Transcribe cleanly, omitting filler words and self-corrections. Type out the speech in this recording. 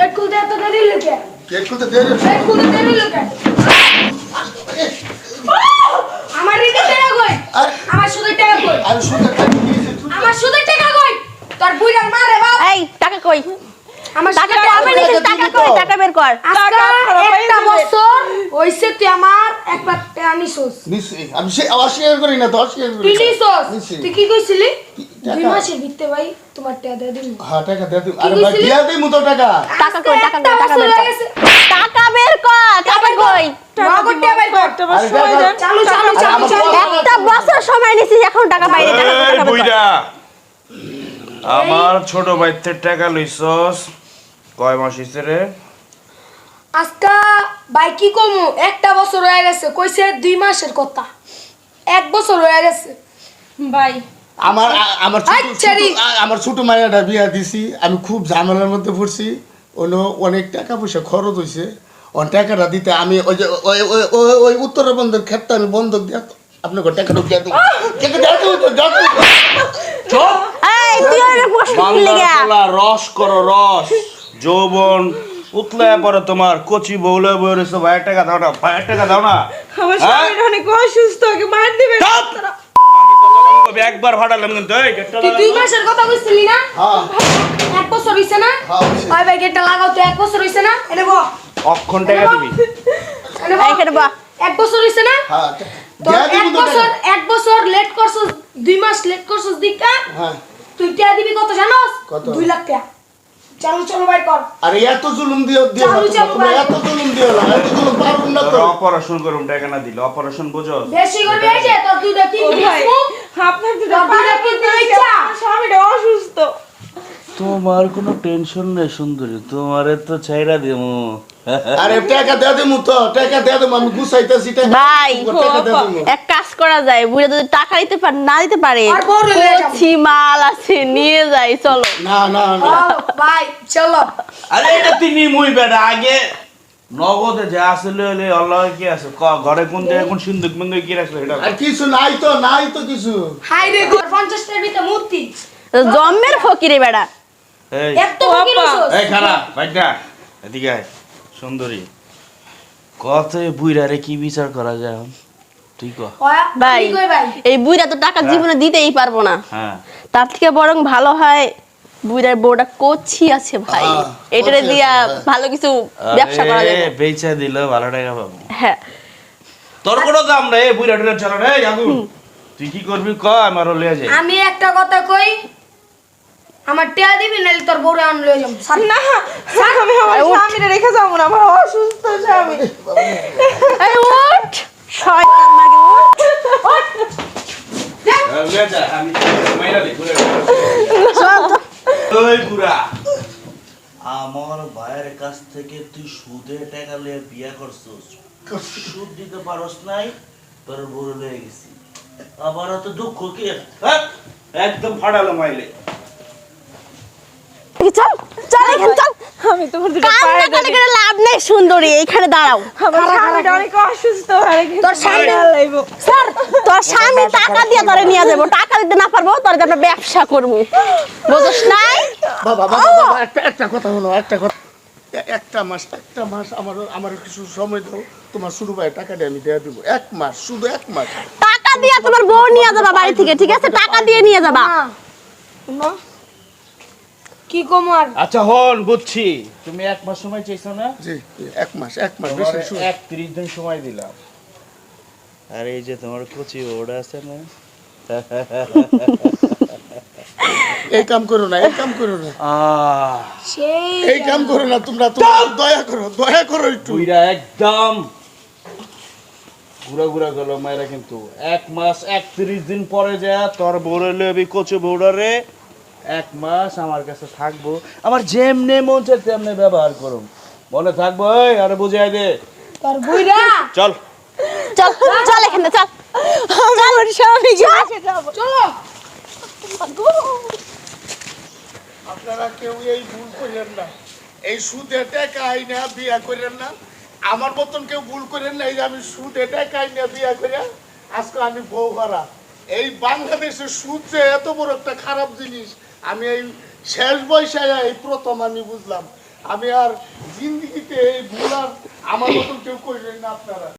Gate খুলতে এত দেরি লাগে গেট খুলতে দেরি লাগে আমার ঋণের টাকা কই আমার সুদের টাকা কই আর সুদের টাকা দিয়েছে আমার সুদের টাকা কই তোর বুইড়ার মা রে বাপ এই টাকা কই আমার টাকা আমি নিছি টাকা কই টাকা বের কর একটা বছর হইছে তুই আমার একবার টাকা নিছস নিছি আমি সে আবার শেয়ার করি না 10 শেয়ার করি তুই নিছস তুই কি কইছিলি টাকা? 2 মাসের ভিতরে ভাই তোমার টাকা দিয়ে দিন হ্যাঁ টাকা দে দিই আরে ভাই দিয়া দেই মুতো টাকা টাকা কই টাকা বের কর টাকা বের কর টাকা কই নগদ টাকা বের কর আরে টাকা চালু চালু চালু চালু একটা বছর সময় নিছি এখন টাকা পাইনি টাকা বের কর বুইড়া আমার ছোট ভাইতে টাকা লইছস কয় মাস হইছে রে আজকা ভাই কি কমু একটা বছর হয়ে গেছে কইছে 2 মাসের কথা এক বছর হয়ে গেছে ভাই আমার আমার আচ্ছা রে। আমার ছোট মাইয়াটা বিয়া দিছি আমি খুব ঝামেলার মধ্যে পড়ছি ওনো অনেক টাকা পয়সা খরচ হইছে অন টাকাটা দিতে আমি ওই যে ওই উত্তরবঙ্গের ক্ষেত্রে আমি বন্ধক দিয়া আপনাকে টাকাটা দিয়া দেব টাকা দাও চুপ এই তুই ওরে প্রশ্ন বাংলা লাগা পোলা রস করো রস যৌবন উতলায় পরে তোমার কচি বউলে বইরেছো ভাই টাকা দাও না ভাই টাকা দাও না আমার স্বামীটা অনেক অসুস্থ ওকে মার দিবে চুপ! কবে একবার ফাটালাম কিন্তু এই গেটটা তুই 2 মাসের কথা কইছিলি না হ্যাঁ এক বছর হইছে না হ্যাঁ, হইছে। ওই ভাই গেটটা লাগাও তো এক বছর হইছে না এনে বো অক্ষণ টাকা দিবি এনে বো এইখানে বা এক বছর হইছে না হ্যাঁ তো দিয়া দিই মুতো টাকা এক বছর লেট করছস 2 মাস লেট করছস দিকা হ্যাঁ তুই টাকা দিবি কত জানোস কত? 2 লাখ টাকা চালু চালু বাইর কর আরে এত জুলুম দিও দিও চালু চালু তোমরা ভাই। এত জুলুম দিও না এত জুলুম পারুম না তো অপারেশন করুম টাকা না দিলে অপারেশন বুঝো বেশি করবি এই যে তোর দুইটা কি ও ভাই দিছমু আপনার তো তোর দুইটা কি দিছা আমার স্বামীটা অসুস্থ তোমার কোনো টেনশন নেই সুন্দরী তোমারে তো ছাইরা দিমু আরে টাকা দে দিমু তো টাকা দে দিমু আমি গুছাইতেছি টাকা ভাই, টাকা দে দিমু এক কাজ করা যায় বুড়া যদি টাকা দিতে পারে না দিতে পারে আর বড় হয়ে যাবো। কচি মাল আছে নিয়ে যাই চলো না না না ও ভাই চলো আরে এটা তিনি মুই বেটা আগে নগদে যা আসলে হলে আল্লাহ কি আছে ঘরে কোন জায়গায় কোন সিন্ধুক মন্দুক কি রাখলো এটা আর কিছু নাই তো কিছু হাই রে ঘর 50 টাকার ভিতরে মূর্তি জম্মের ফকিরে বেড়া এই এত ফকির হইছস এই খারাপ ভাইটা এদিকে আয় সুন্দরী কত বুইরা রে কি বিচার করা যায় এখন? তুই কহ ভাই আমি কই ভাই এই বুইরা তো টাকা জীবনে দিতেই পারবো না হ্যাঁ তার থেকে বরং ভালো হয় বুইরার বউটা কচি আছে ভাই হ্যাঁ, এটারে কচি দিয়া আছে, হ্যাঁ। ভালো কিছু ব্যবসা করা আরে, যাবে বেচা দিলে ভালো টাকা পাবো হ্যাঁ তোর কোনো দাম নাই এই বুইরা টুইরা চলো রে আগুন তুই কি করবি ক আমার লইয়া যাই আমি একটা কথা কই আমার টিয়া দিবি নালে তোর বউরে আন লই যাম না আমি আমার স্বামীটা রেখে যাবো না আমার অসুস্থ স্বামী এই উঠ শয়তান লাগে উঠ লইয়া যা আমি মাইরা দেই ঘুরে চল তো। ওই বুড়া আমার ভাইয়ের কাছ থেকে তুই সুদে টাকা লইয়া বিয়া করছস সুদ দিতে পারস নাই তোর বড় লয়ে গেছি আবার তো দুঃখ কি হ্যাঁ? একদম ফাড়ালো মাইলে চল চল এখানে চল আমি তোমার দুটো কান্না পায়ে কানে ধরি। করে লাভ নেই সুন্দরী এইখানে দাঁড়াও আমার স্বামীটা অনেক অসুস্থ তোর স্বামী লাইবো স্যার তোর স্বামী টাকা দিয়ে তোরে নিয়ে যাবো টাকা দিতে না পারবো তোর আমরা ব্যবসা করবো বুঝছ নাই বাবা একটা কথা হলো একটা কথা একটা মাস আমার কিছু সময় দাও তোমার শুরু ভাই টাকাটা আমি দিয়ে দিব 1 মাস শুধু 1 মাস টাকা দিয়ে তোমার বউ নিয়ে যাবা বাড়ি থেকে ঠিক আছে টাকা দিয়ে নিয়ে যাবা না কি কমার আচ্ছা হন বুঝছি তুমি 1 মাস সময় চাইছো না জি 1 মাস বেশি শুরু 31 দিন সময় দিলাম আর এই যে তোমার কচি ওড়া আছে না এই কাম করো না সেই এই কাম করো না তোমরা দয়া করো একটু বুইরা একদম ঘুরা ঘুরা গেল মায়েরা কিন্তু 1 মাস 31 দিন পরে যা তোর বউরে লবি কচু বউডারে 1 মাস আমার কাছে থাকবো আমার যেমনে মন চায় তেমনে ব্যবহার করুম মনে থাকবো এই আরে বুঝাই দে তোর বুইরা চল চল চল এখানে চল আমার স্বামী চলো আপনারা কেউ এই ভুল করেন না এই সুদে টাকা আইনা বিয়া করেন না আমার মতন কেউ ভুল করেন না এই যে আমি সুদে টাকা আইনা বিয়া করে আজকে আমি বউ হারা এই বাংলাদেশের সুদ যে এত বড় একটা খারাপ জিনিস আমি এই শেষ বয়সে এই প্রথম আমি বুঝলাম আমি আর জিন্দিগিতে এই ভুল আর আমার মতন কেউ করবেন না আপনারা।